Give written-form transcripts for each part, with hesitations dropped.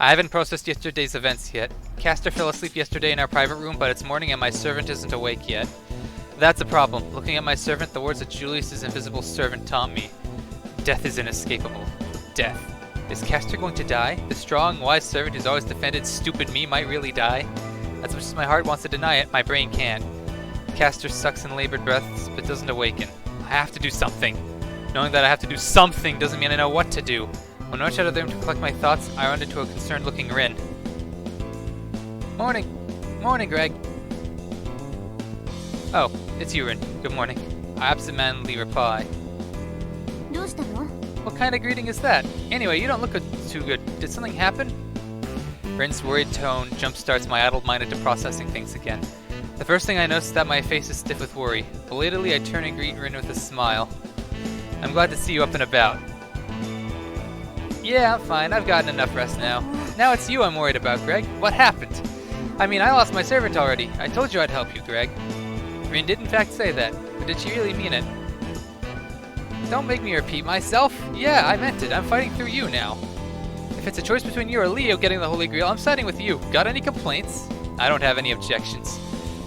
I haven't processed yesterday's events yet. Castor fell asleep yesterday in our private room, but it's morning and my servant isn't awake yet. That's a problem. Looking at my servant, the words that Julius's invisible servant taught me. Death is inescapable. Death. Is Castor going to die? The strong, wise servant who's always defended stupid me might really die? As much as my heart wants to deny it, my brain can't. Castor sucks in labored breaths, but doesn't awaken. I have to do something. Knowing that I have to do something doesn't mean I know what to do. When I rush out of the room to collect my thoughts, I run into a concerned-looking Rin. Morning. Morning, Greg. Oh, it's you, Rin. Good morning. I absentmindedly reply. What kind of greeting is that? Anyway, you don't look too good. Did something happen? Rin's worried tone jumpstarts my addled mind into processing things again. The first thing I notice is that my face is stiff with worry. Belatedly, I turn and greet Rin with a smile. I'm glad to see you up and about. Yeah, I'm fine. I've gotten enough rest now. Now it's you I'm worried about, Greg. What happened? I mean, I lost my servant already. I told you I'd help you, Greg. Rin did in fact say that, but did she really mean it? Don't make me repeat myself. Yeah, I meant it. I'm fighting through you now. If it's a choice between you or Leo getting the Holy Grail, I'm siding with you. Got any complaints? I don't have any objections.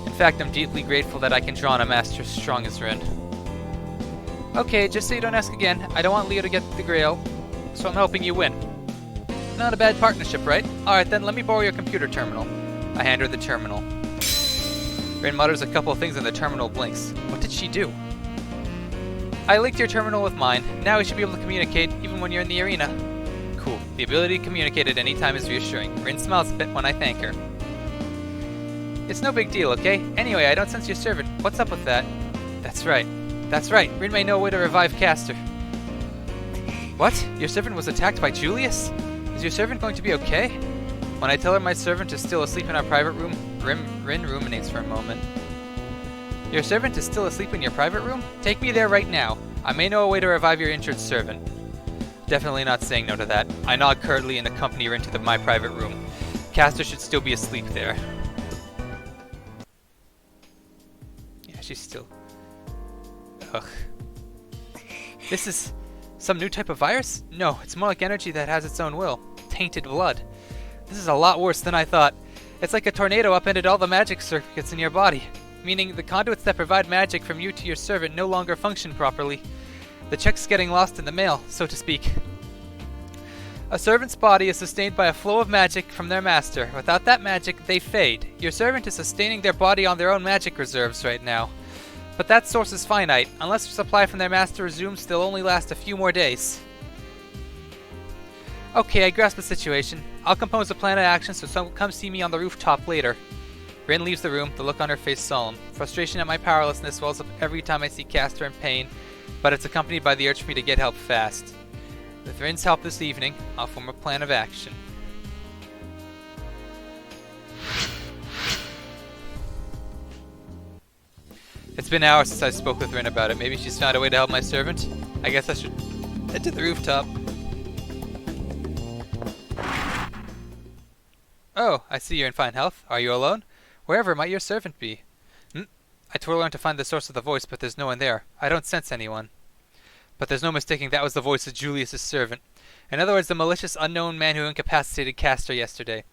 In fact, I'm deeply grateful that I can draw on a master as strong as Rin. Okay, just so you don't ask again, I don't want Leo to get the Grail, so I'm helping you win. Not a bad partnership, right? Alright then, let me borrow your computer terminal. I hand her the terminal. Rin mutters a couple of things and the terminal blinks. What did she do? I linked your terminal with mine. Now we should be able to communicate even when you're in the arena. Cool. The ability to communicate at any time is reassuring. Rin smiles a bit when I thank her. It's no big deal, okay? Anyway, I don't sense your servant. What's up with that? That's right. That's right. Rin may know a way to revive Castor. What? Your servant was attacked by Julius? Is your servant going to be okay? When I tell her my servant is still asleep in our private room, Rin ruminates for a moment. Your servant is still asleep in your private room? Take me there right now. I may know a way to revive your injured servant. Definitely not saying no to that. I nod curtly and accompany her into my private room. Castor should still be asleep there. Yeah, she's still... Ugh. This is some new type of virus? No, it's more like energy that has its own will. Tainted blood. This is a lot worse than I thought. It's like a tornado upended all the magic circuits in your body. Meaning the conduits that provide magic from you to your servant no longer function properly. The check's getting lost in the mail, so to speak. A servant's body is sustained by a flow of magic from their master. Without that magic, they fade. Your servant is sustaining their body on their own magic reserves right now. But that source is finite. Unless supply from their master resumes, they'll only last a few more days. Okay, I grasp the situation. I'll compose a plan of action so come see me on the rooftop later. Rin leaves the room, the look on her face solemn. Frustration at my powerlessness wells up every time I see Castor in pain, but it's accompanied by the urge for me to get help fast. With Rin's help this evening, I'll form a plan of action. It's been hours since I spoke with Rin about it. Maybe she's found a way to help my servant? I guess I should head to the rooftop. Oh, I see you're in fine health. Are you alone? Wherever might your servant be? I twirl around to find the source of the voice, but there's no one there. I don't sense anyone. But there's no mistaking that was the voice of Julius's servant. In other words, the malicious unknown man who incapacitated Castor yesterday.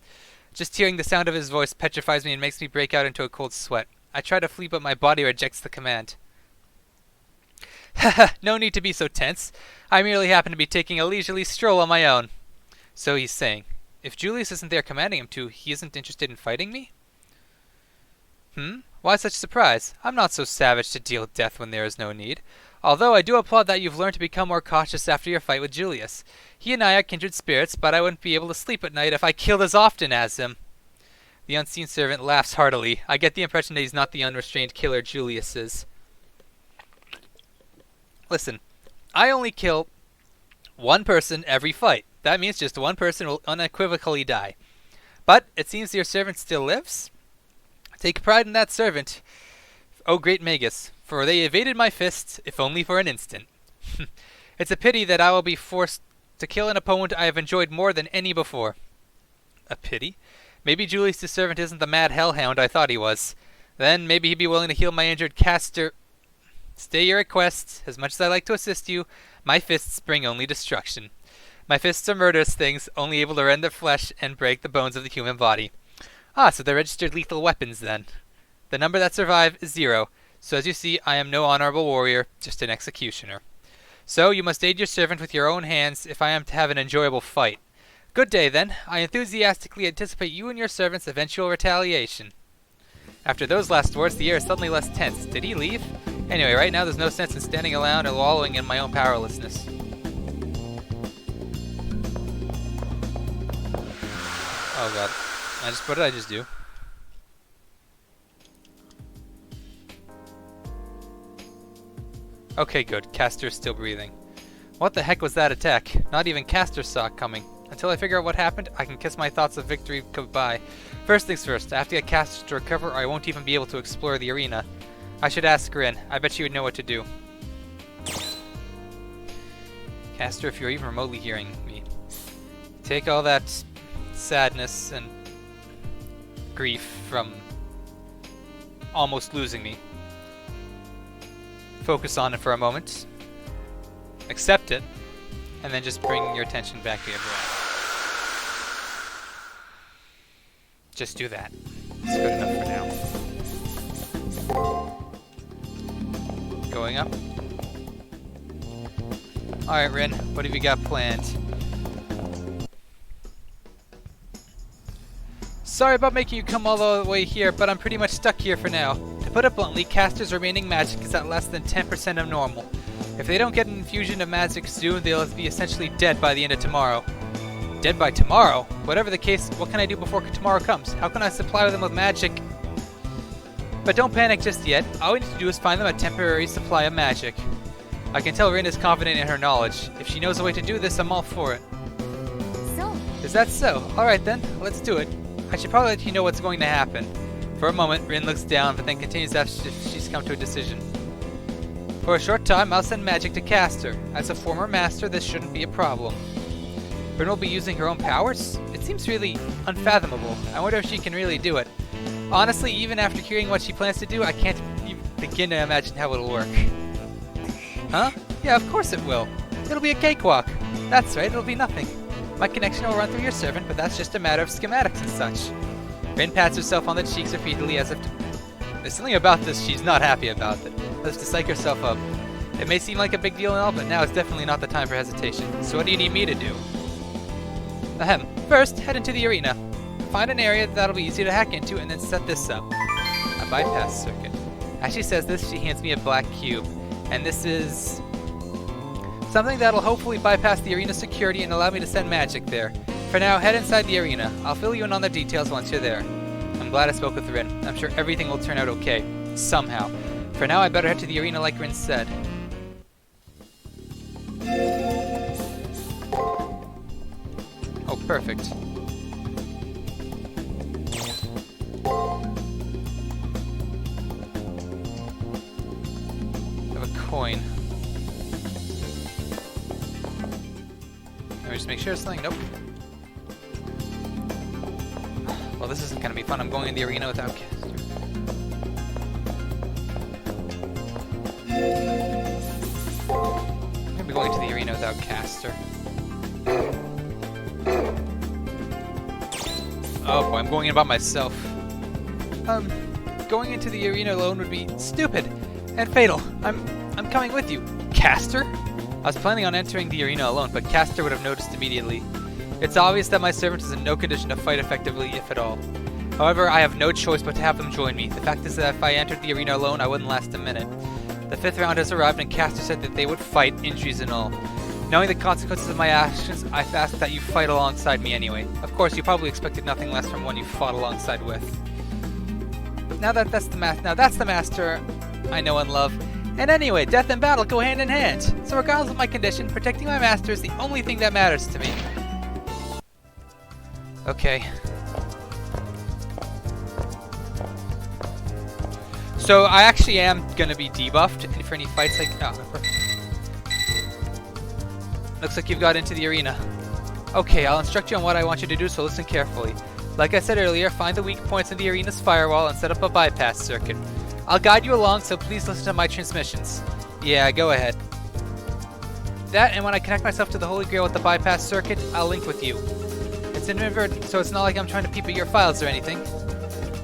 Just hearing the sound of his voice petrifies me and makes me break out into a cold sweat. I try to flee, but my body rejects the command. Haha, no need to be so tense. I merely happen to be taking a leisurely stroll on my own. So he's saying, if Julius isn't there commanding him to, he isn't interested in fighting me? Why such surprise? I'm not so savage to deal death when there is no need. Although I do applaud that you've learned to become more cautious after your fight with Julius. He and I are kindred spirits, but I wouldn't be able to sleep at night if I killed as often as him. The unseen servant laughs heartily. I get the impression that he's not the unrestrained killer Julius is. Listen, I only kill one person every fight. That means just one person will unequivocally die. But it seems your servant still lives? Take pride in that servant, O great Magus, for they evaded my fists, if only for an instant. It's a pity that I will be forced to kill an opponent I have enjoyed more than any before. A pity? Maybe Julius' servant isn't the mad hellhound I thought he was. Then maybe he'd be willing to heal my injured Castor. Stay your request. As much as I like to assist you, my fists bring only destruction. My fists are murderous things, only able to rend the flesh and break the bones of the human body. Ah, so they're registered lethal weapons then. The number that survive is 0, so as you see, I am no honorable warrior, just an executioner. So you must aid your servant with your own hands if I am to have an enjoyable fight. Good day, then. I enthusiastically anticipate you and your servant's eventual retaliation. After those last words, the air is suddenly less tense. Did he leave? Anyway, right now there's no sense in standing around and wallowing in my own powerlessness. Oh god. What did I just do? Okay, good. Castor's still breathing. What the heck was that attack? Not even Castor saw it coming. Until I figure out what happened, I can kiss my thoughts of victory goodbye. First things first, I have to get Castor to recover or I won't even be able to explore the arena. I should ask Rin. I bet she would know what to do. Castor, if you're even remotely hearing me, take all that sadness and grief from almost losing me. Focus on it for a moment. Accept it. And then just bring your attention back to your breath. Just do that. It's good enough for now. Going up. Alright, Rin, what have you got planned? Sorry about making you come all the way here, but I'm pretty much stuck here for now. To put it bluntly, Castor's remaining magic is at less than 10% of normal. If they don't get an infusion of magic soon, they'll be essentially dead by the end of tomorrow. Dead by tomorrow? Whatever the case, what can I do before tomorrow comes? How can I supply them with magic? But don't panic just yet. All we need to do is find them a temporary supply of magic. I can tell Rin is confident in her knowledge. If she knows a way to do this, I'm all for it. So? Is that so? Alright then, let's do it. I should probably let you know what's going to happen. For a moment, Rin looks down, but then continues after she's come to a decision. For a short time, I'll send magic to Castor. As a former master, this shouldn't be a problem. Rin will be using her own powers? It seems really unfathomable. I wonder if she can really do it. Honestly, even after hearing what she plans to do, I can't even begin to imagine how it'll work. Huh? Yeah, of course it will. It'll be a cakewalk. That's right, it'll be nothing. My connection will run through your servant, but that's just a matter of schematics and such. Rin pats herself on the cheeks repeatedly as if to... There's something about this she's not happy about it. As if to psych herself up. It may seem like a big deal and all, but now is definitely not the time for hesitation. So what do you need me to do? Ahem. First, head into the arena. Find an area that'll be easy to hack into and then set this up. A bypass circuit. As she says this, she hands me a black cube. And this is... something that'll hopefully bypass the arena security and allow me to send magic there. For now, head inside the arena. I'll fill you in on the details once you're there. I'm glad I spoke with Rin. I'm sure everything will turn out okay. Somehow. For now, I better head to the arena like Rin said. Oh, perfect. I have a coin. Let me just make sure it's something. Nope. Well, this isn't gonna be fun. I'm going in the arena without Castor. I'm gonna be going to the arena without Castor. Oh boy, I'm going in by myself. Going into the arena alone would be stupid and fatal. I'm coming with you. Castor? I was planning on entering the arena alone, but Castor would have noticed immediately. It's obvious that my servant is in no condition to fight effectively, if at all. However, I have no choice but to have them join me. The fact is that if I entered the arena alone, I wouldn't last a minute. The 5th round has arrived and Castor said that they would fight, injuries and all. Knowing the consequences of my actions, I've asked that you fight alongside me anyway. Of course, you probably expected nothing less from one you fought alongside with. But now that's the master I know and love. And anyway, death and battle go hand in hand. So regardless of my condition, protecting my master is the only thing that matters to me. Okay. So I actually am gonna be debuffed for any fights like Looks like you've got into the arena. Okay, I'll instruct you on what I want you to do, so listen carefully. Like I said earlier, find the weak points in the arena's firewall and set up a bypass circuit. I'll guide you along, so please listen to my transmissions. Yeah, go ahead. That, and when I connect myself to the Holy Grail with the bypass circuit, I'll link with you. It's inadvertent, so it's not like I'm trying to peep at your files or anything.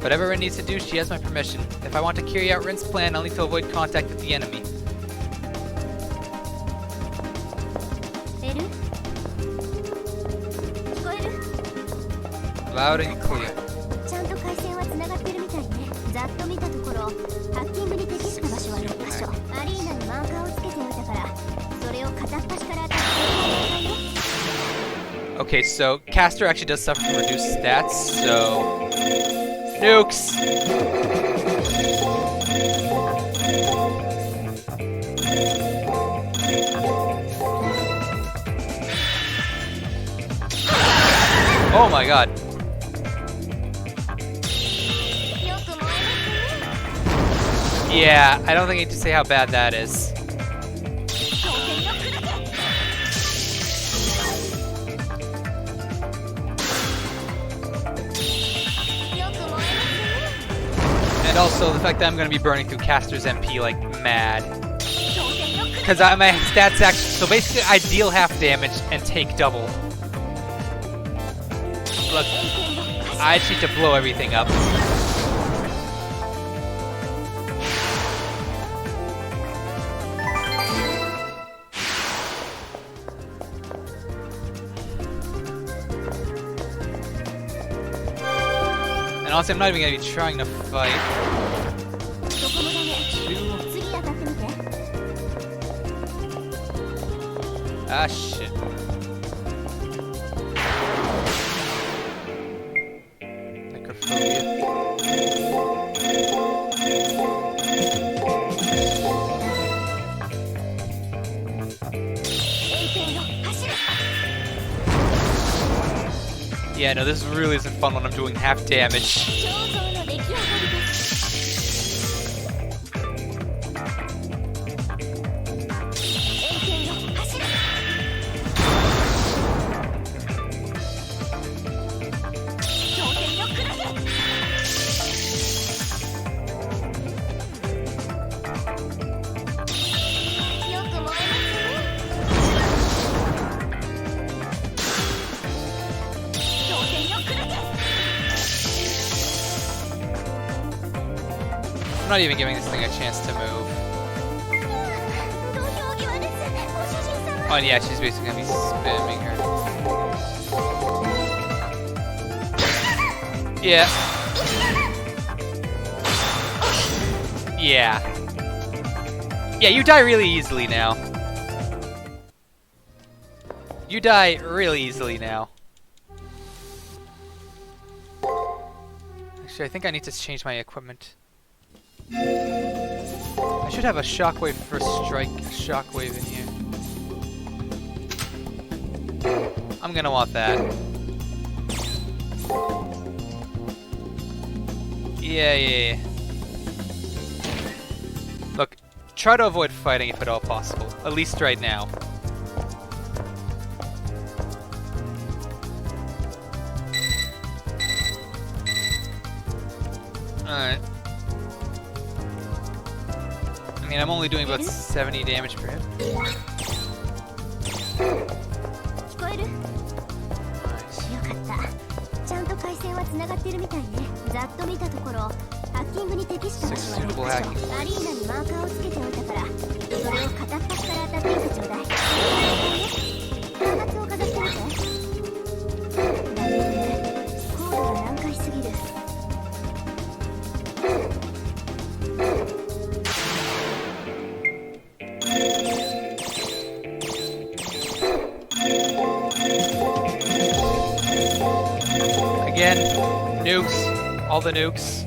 Whatever Rin needs to do, she has my permission. If I want to carry out Rin's plan, I'll need to avoid contact with the enemy. Loud and clear. Okay, so Caster actually does suffer from reduced stats, so nukes. Oh my god. Yeah, I don't think I need to say how bad that is. And also the fact that I'm going to be burning through Caster's MP like mad. Because my stats actually... So basically I deal half damage and take double. Look, I just need to blow everything up. And honestly, I'm not even going to be trying to fight. Ah, shit. Necrophobia. Yeah, no, this really isn't fun when I'm doing half damage. I'm not even giving this thing a chance to move. Oh, and yeah, she's basically gonna be spamming her. Yeah. Yeah. Yeah, you die really easily now. You die really easily now. Actually, I think I need to change my equipment. I should have a shockwave for shockwave in here. I'm gonna want that. Yeah. Look, try to avoid fighting if at all possible. At least right now. Alright. I mean, I'm only doing about 70 damage per hit. Six suitable hacking points. Again, nukes, all the nukes.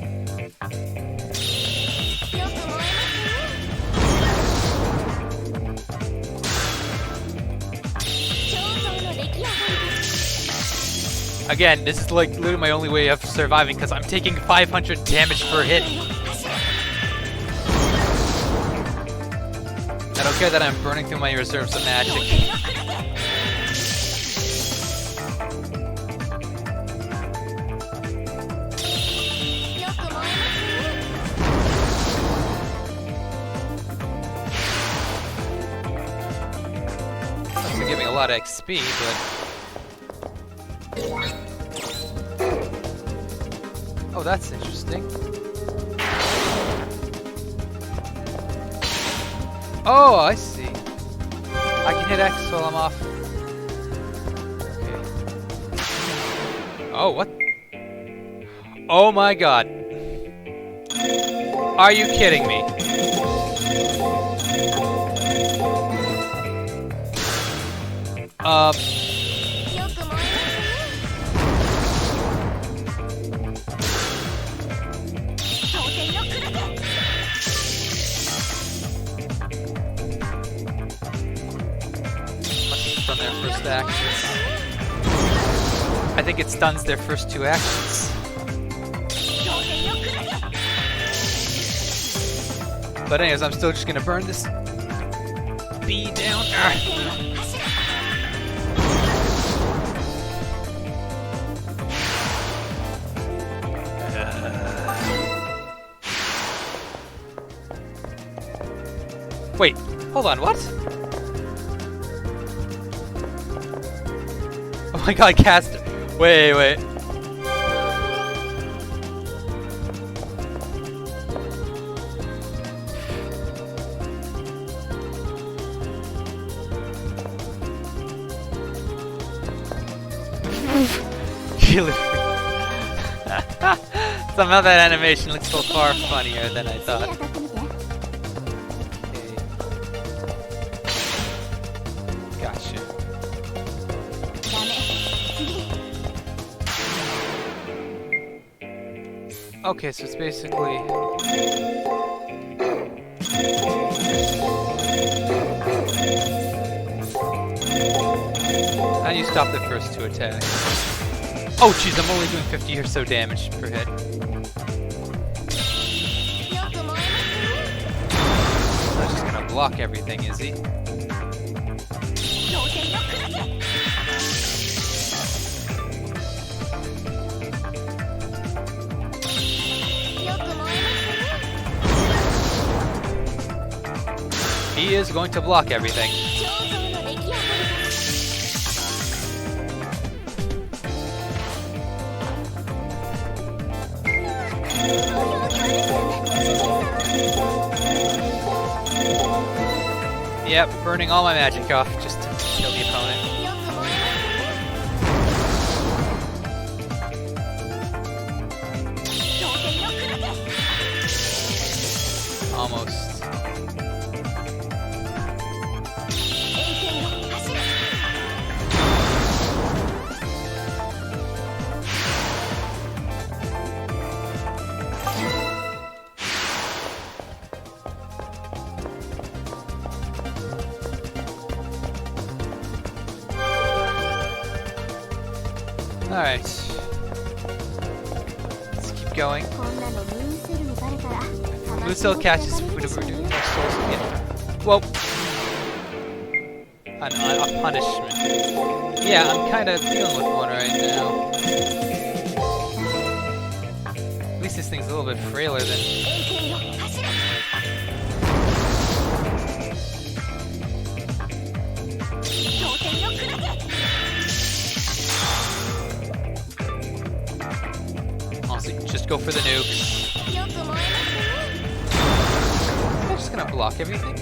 Again, this is like literally my only way of surviving because I'm taking 500 damage per hit. I don't care that I'm burning through my reserves of magic. lot of XP, but... Oh, that's interesting. Oh, I see. I can hit X while I'm off. Okay. Oh, what? Oh my god. Are you kidding me? Stun their first actions. I think it stuns their first two actions. But anyways, I'm still just gonna burn this B down. Wait, hold on, what? Oh my god, cast it. Wait. Somehow that animation looks so far funnier than I thought. Okay. Gotcha. Okay, so it's basically... How do you stop the first two attacks? Oh jeez, I'm only doing 50 or so damage per hit. I'm just gonna block everything, is he? He is going to block everything. Yep, burning all my magic off just to kill the opponent. Almost. Alright. Let's keep going. Blue cell catches food of reducing our souls again. Whoa! A punishment. Yeah, I'm kind of dealing with one right now. At least this thing's a little bit frailer than... Just go for the nukes. I'm just gonna block everything.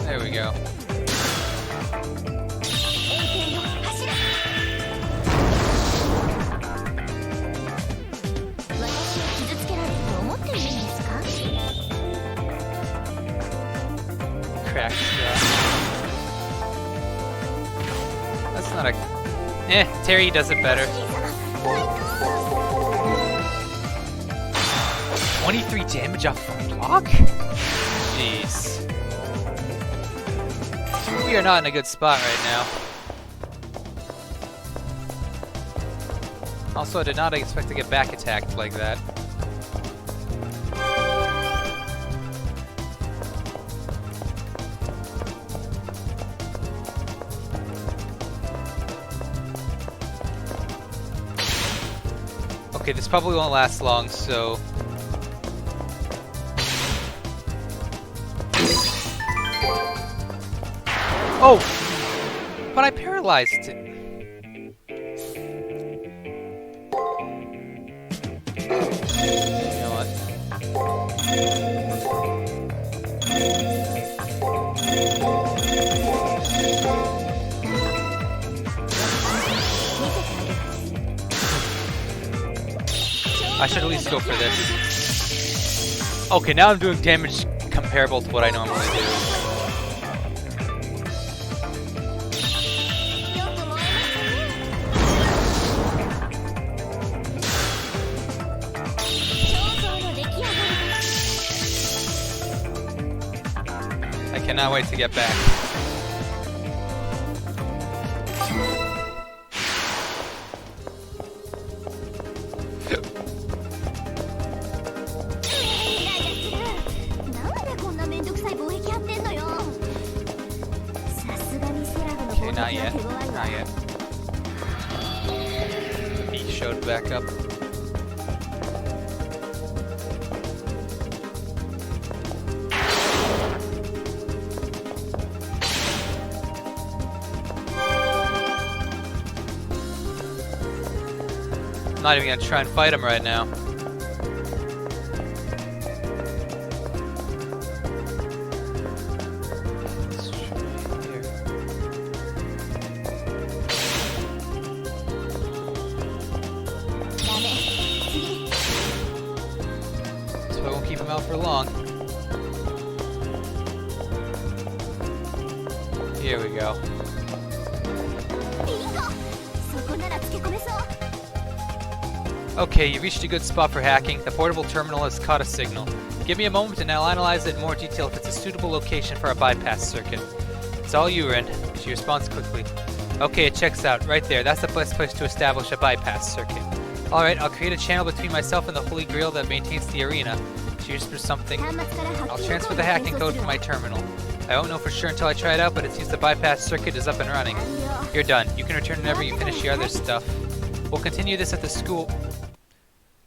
There we go. Crack shot. That's not a... Terry does it better. 23 damage off a block? Jeez. We are not in a good spot right now. Also, I did not expect to get back attacked like that. Okay, this probably won't last long, so... Oh! But I paralyzed it. You know what? I should at least go for this. Okay, now I'm doing damage comparable to what I normally do. I cannot wait to get back. Okay, not yet. Not yet. He showed back up. I'm not even gonna try and fight him right now. Let's try here. So I won't keep him out for long. Here we go. Okay, you reached a good spot for hacking. The portable terminal has caught a signal. Give me a moment and I'll analyze it in more detail if it's a suitable location for a bypass circuit. It's all you, Rin. She responds quickly. Okay, it checks out. Right there. That's the best place to establish a bypass circuit. Alright, I'll create a channel between myself and the Holy Grail that maintains the arena. She whispers something. I'll transfer the hacking code from my terminal. I won't know for sure until I try it out, but it seems the bypass circuit is up and running. You're done. You can return whenever you finish your other stuff. We'll continue this at the school.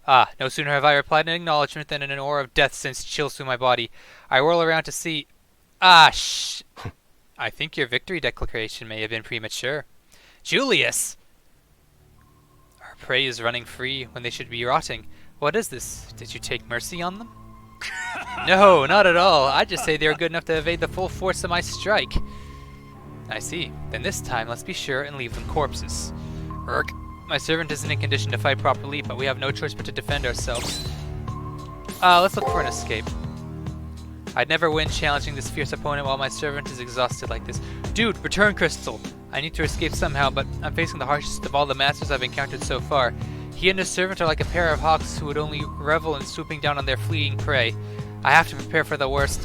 Ah, no sooner have I replied in acknowledgement than an aura of death sense chills through my body. I whirl around to see... Ah, I think your victory declaration may have been premature. Julius! Our prey is running free when they should be rotting. What is this? Did you take mercy on them? No, not at all. I just say they were good enough to evade the full force of my strike. I see. Then this time, let's be sure and leave them corpses. Urk. My servant isn't in condition to fight properly, but we have no choice but to defend ourselves. Let's look for an escape. I'd never win challenging this fierce opponent while my servant is exhausted like this. Dude, return Crystal! I need to escape somehow, but I'm facing the harshest of all the masters I've encountered so far. He and his servant are like a pair of hawks who would only revel in swooping down on their fleeing prey. I have to prepare for the worst.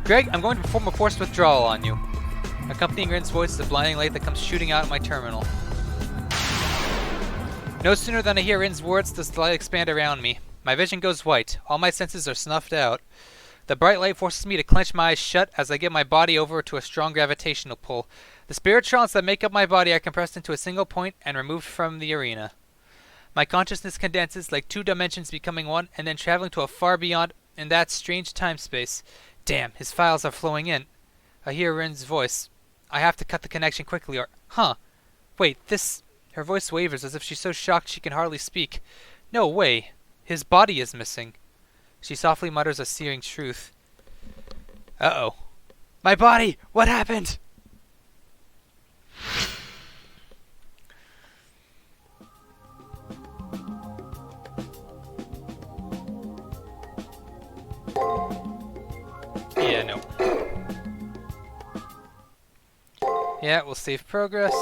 Greg, I'm going to perform a forced withdrawal on you. Accompanying Rin's voice is a blinding light that comes shooting out of my terminal. No sooner than I hear Rin's words does the light expand around me. My vision goes white. All my senses are snuffed out. The bright light forces me to clench my eyes shut as I get my body over to a strong gravitational pull. The spiritrons that make up my body are compressed into a single point and removed from the arena. My consciousness condenses like two dimensions becoming one and then traveling to a far beyond in that strange time-space. Damn, his files are flowing in. I hear Rin's voice. I have to cut the connection quickly or... Huh. Wait, this... Her voice wavers as if she's so shocked she can hardly speak. No way. His body is missing. She softly mutters a searing truth. Uh-oh. My body! What happened? Yeah, no. Yeah, we'll save progress.